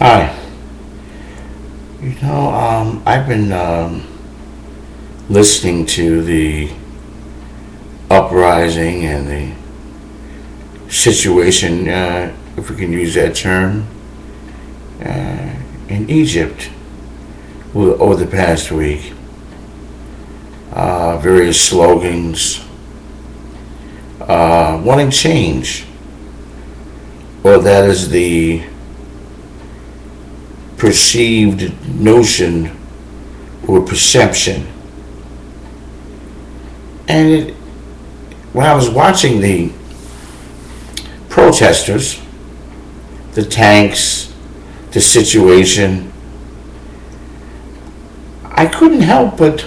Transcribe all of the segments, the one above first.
Hi. I've been listening to the uprising and the situation, if we can use that term, in Egypt over the past week. Various slogans wanting change, or that is the perceived notion or perception. And when I was watching the protesters, the tanks, the situation, I couldn't help but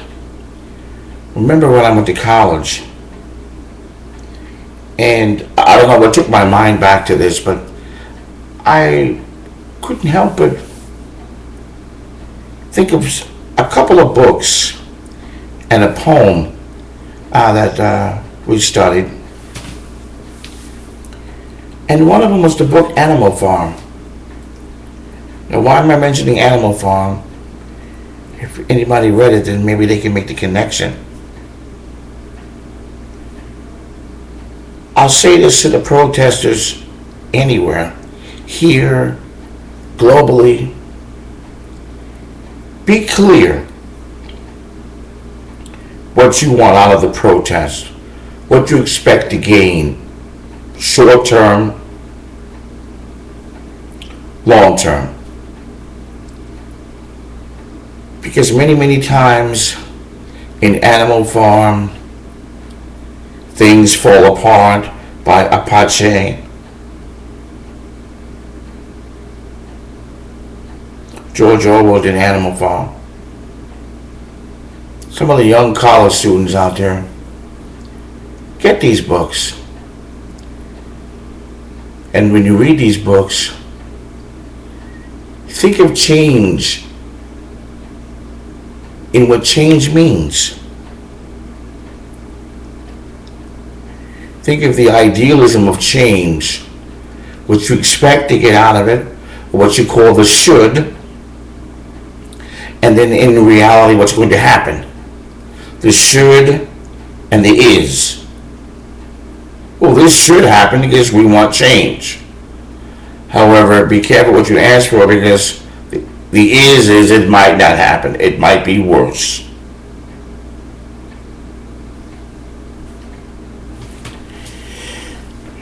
remember when I went to college. And I don't know what took my mind back to this, but I couldn't help but think of a couple of books and a poem that we studied. And one of them was the book Animal Farm. Now, why am I mentioning Animal Farm? If anybody read it, then maybe they can make the connection. I'll say this to the protesters anywhere, here, globally. Be clear what you want out of the protest, what you expect to gain, short term, long term. Because many times in Animal Farm, things fall apart by Apache. George Orwell did Animal Farm. Some of the young college students out there, get these books. And when you read these books, think of change in what change means. Think of the idealism of change, what you expect to get out of it, or what you call the should, and then in reality what's going to happen. The should and the is. Well, this should happen because we want change. However, be careful what you ask for, because the is it might not happen. It might be worse.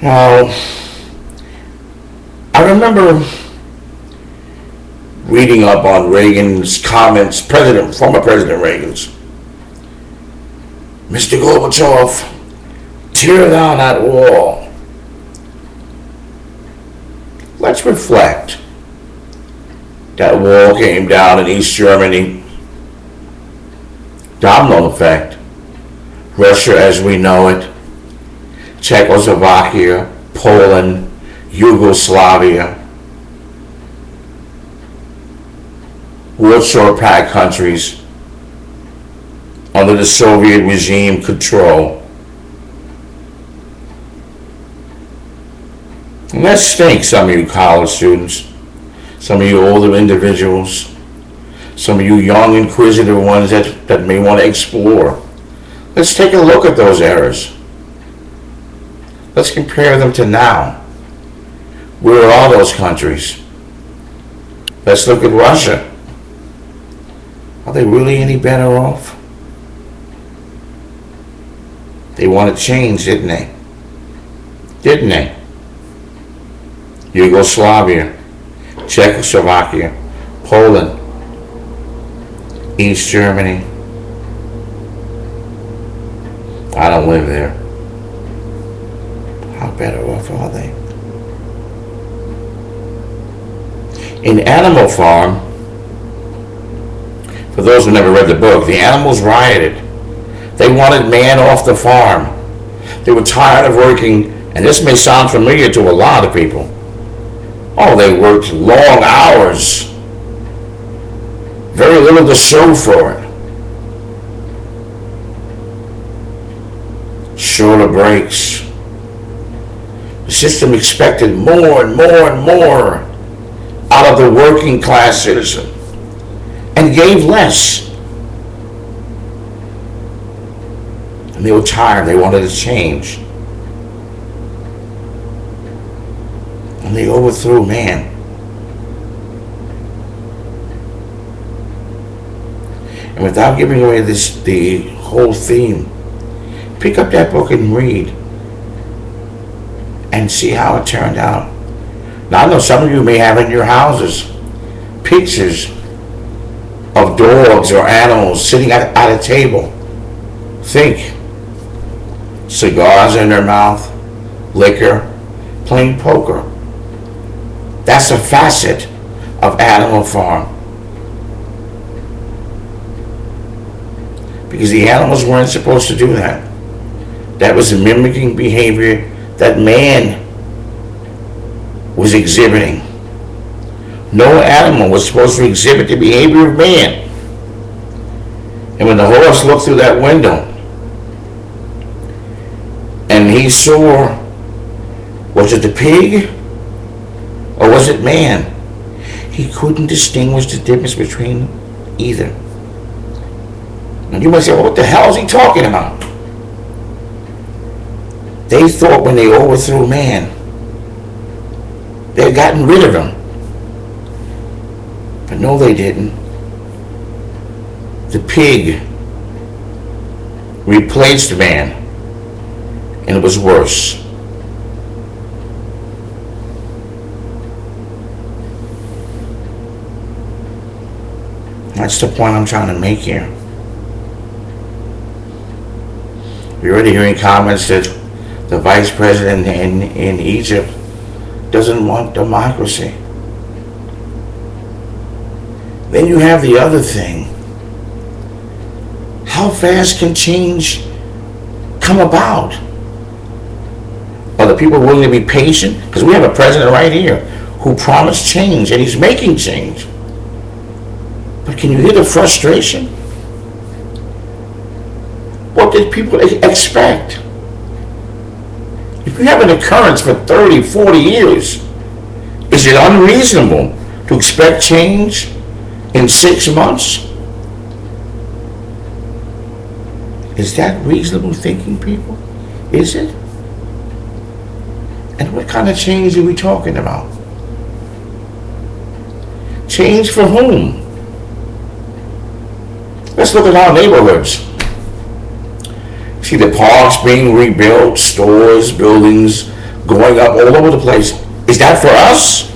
Now, I remember reading up on Reagan's comments, former President Reagan's. Mr. Gorbachev, tear down that wall. Let's reflect. That wall came down in East Germany. Domino effect. Russia as we know it. Czechoslovakia, Poland, Yugoslavia. Warsaw Pact countries under the Soviet regime control. And that stinks, some of you college students, some of you older individuals, some of you young inquisitive ones that may want to explore. Let's take a look at those errors. Let's compare them to now. Where are those countries? Let's look at Russia. Are they really any better off? They wanted change, didn't they? Didn't they? Yugoslavia, Czechoslovakia, Poland, East Germany. I don't live there. How better off are they? In Animal Farm, for those who never read the book, the animals rioted. They wanted man off the farm. They were tired of working, and this may sound familiar to a lot of people. Oh, they worked long hours. Very little to show for it. Shorter breaks. The system expected more and more and more. out of the working class citizen and gave less. And they were tired. They wanted to change. And they overthrew man. And without giving away the whole theme, pick up that book and read and see how it turned out. Now I know some of you may have in your houses pictures of dogs or animals sitting at a table. Think. Cigars in their mouth, liquor, playing poker. That's a facet of Animal Farm. Because the animals weren't supposed to do that. That was mimicking behavior that man was exhibiting. No animal was supposed to exhibit the behavior of man. And when the horse looked through that window and he saw, was it the pig or was it man? He couldn't distinguish the difference between either. And you might say, well, what the hell is he talking about? They thought when they overthrew man, they had gotten rid of him. But no, they didn't. The pig replaced man, and it was worse. That's the point I'm trying to make here. We're already hearing comments that the vice president in Egypt doesn't want democracy. Then you have the other thing. How fast can change come about? Are the people willing to be patient? Because we have a president right here who promised change, and he's making change. But can you hear the frustration? What did people expect? If you have an occurrence for 30, 40 years, is it unreasonable to expect change in 6 months? Is that reasonable thinking, people? Is it? And what kind of change are we talking about? Change for whom? Let's look at our neighborhoods. See the parks being rebuilt, stores, buildings going up all over the place. Is that for us?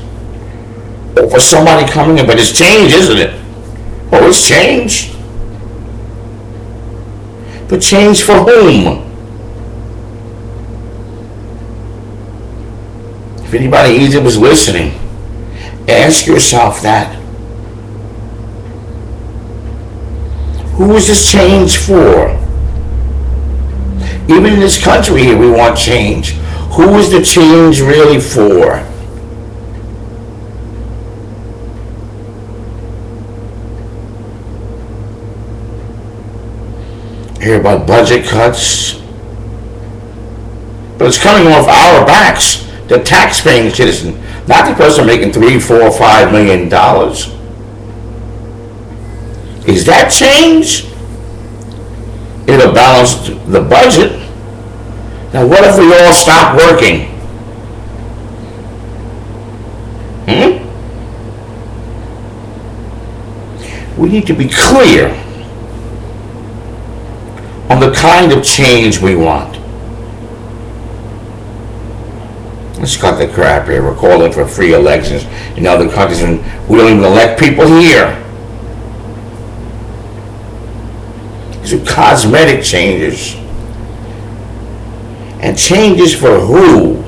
Or for somebody coming in? But it's change, isn't it? Oh, it's change. But change for whom? If anybody in Egypt was listening, ask yourself that. Who is this change for? Even in this country here, we want change. Who is the change really for? I hear about budget cuts, but it's coming off our backs, the tax-paying citizen, not the person making $3, $4, $5 million. Is that change? It'll balance the budget. Now, what if we all stop working? We need to be clear on the kind of change we want. Let's cut the crap here. We're calling for free elections in other countries, and we don't even elect people here. These are cosmetic changes. And changes for who?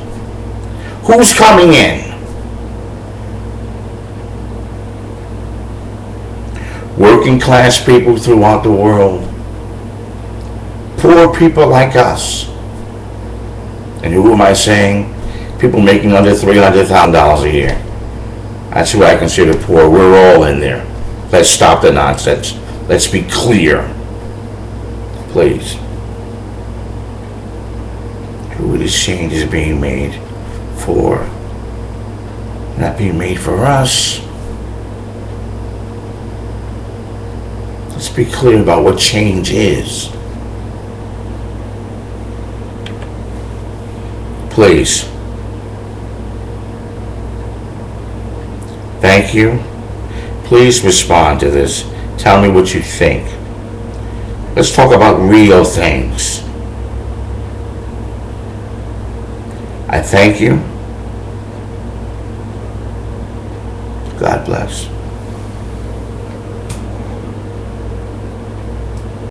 Who's coming in? Working class people throughout the world. Poor people like us. And who am I saying? People making under $300,000 a year. That's who I consider poor. We're all in there. Let's stop the nonsense. Let's be clear. Please. Who this change is being made for? not being made for us. Let's be clear about what change is. Please. Thank you. Please respond to this. Tell me what you think. Let's talk about real things. I thank you. God bless.